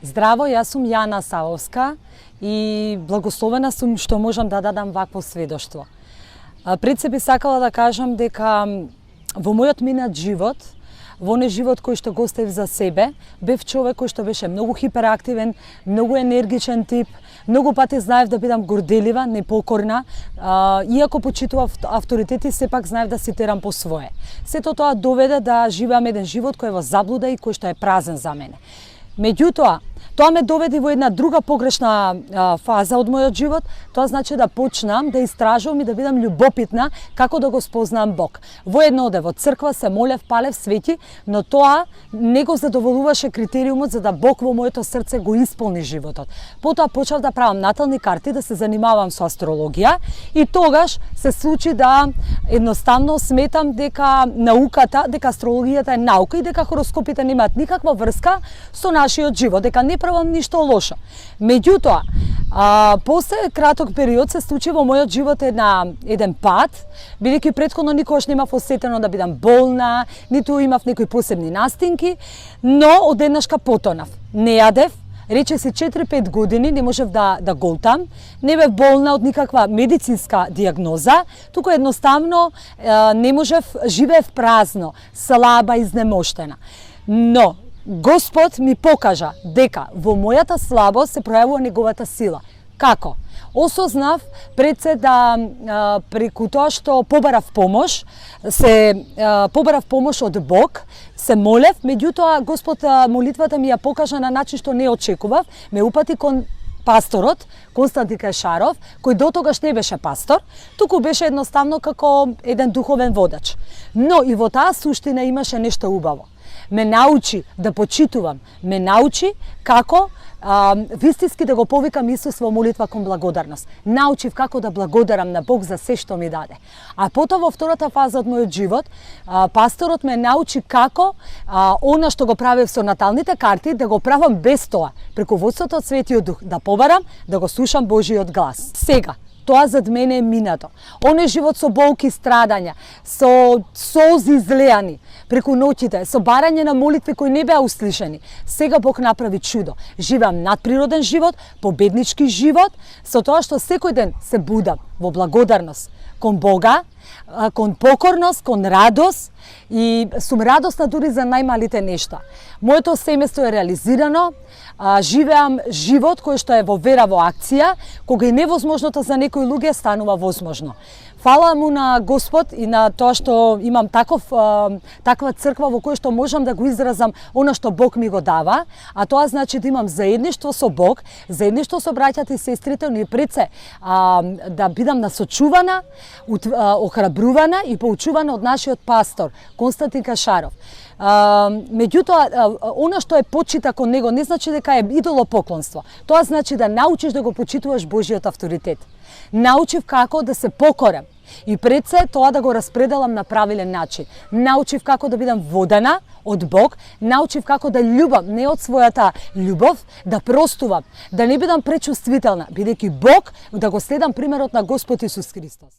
Здраво, јас сум Јана Савовска и благословена сум што можам да дадам вакво сведоштво. Пред се би сакала да кажам дека во мојот минат живот, во оној живот кој што го оставив за себе, бев човек кој што беше многу хиперактивен, многу енергичен тип, многу пати знаев да бидам горделива, непокорна, иако почитував авторитети, сепак знаев да си терам по свое. Сето тоа доведе да живеам еден живот кој е во заблуда и кој што е празен за мене. Меѓутоа, тоа ме доведе во една друга погрешна фаза од мојот живот. Тоа значи да почнам да истражувам и да бидам љубопитна како да го спознам Бог. Воедно оде во црква, се молев, палев свети, но тоа не го задоволуваше критериумот за да Бог во моето срце го исполни животот. Потоа почнав да правам натални карти, да се занимавам со астрологија и тогаш се случи да едноставно сметам дека науката, дека астрологијата е наука и дека хороскопите немаат никаква врска со нашиот живот, дека не правам ништо лошо. Меѓутоа, после краток период се случи во мојот живот еден пат, бидејќи претходно никогаш немав осетено да бидам болна, ниту имав некои посебни настинки, но одеднашка потонав. Не јадев, рече се 4-5 години, не можев да голтам, не бев болна од никаква медицинска диагноза, туку едноставно не можев, живеев празно, слаба, изнемоштена. Но Господ ми покажа дека во мојата слабост се пројавува неговата сила. Како? Осознав пред се да преку тоа што побарав помош, побарав помош од Бог, се молев, меѓутоа Господ молитвата ми ја покажа на начин што не очекував, ме упати кон пасторот Константин Кајшаров, кој дотогаш не беше пастор, туку беше едноставно како еден духовен водач. Но и во таа суштина имаше нешто убаво. Ме научи да почитувам, ме научи како вистински да го повикам Исус во молитва кон благодарност. Научив како да благодарам на Бог за се што ми даде. А потоа во втората фаза од мојот живот, пасторот ме научи како она што го правев со наталните карти, да го правам без тоа, преку водството од Светиот Дух, да побарам, да го слушам Божиот глас. Сега, тоа зад мене е минато. Оној живот со болки и страдања, со солзи излеани преку ноќите, со барање на молитви кои не беа услишани. Сега Бог направи чудо. Живеам надприроден живот, победнички живот, со тоа што секој ден се будам во благодарност кон Бога, кон покорност, кон радост и сум радосна дури за најмалите нешта. Моето семејство е реализирано, живеам живот кој што е во вера во акција, кога и невозможното за некои луѓе станува возможно. Фала му на Господ и на тоа што имам таква црква во која што можам да го изразам она што Бог ми го дава, а тоа значи да имам заедништво со Бог, заедништво со браќата и сестрите, но и пред се да бидам насочувана, охрабрувана и поучувана од нашиот пастор Константин Кајшаров. Меѓутоа, она што е почита кон него не значи дека е идолопоклонство. Тоа значи да научиш да го почитуваш Божиот авторитет. Научив како да се покорам и пред се тоа да го распределам на правилен начин. Научив како да бидам водена од Бог, научив како да љубам не од својата љубов, да простувам, да не бидам пречувствителна, бидејќи Бог, да го следам примерот на Господ Исус Христос.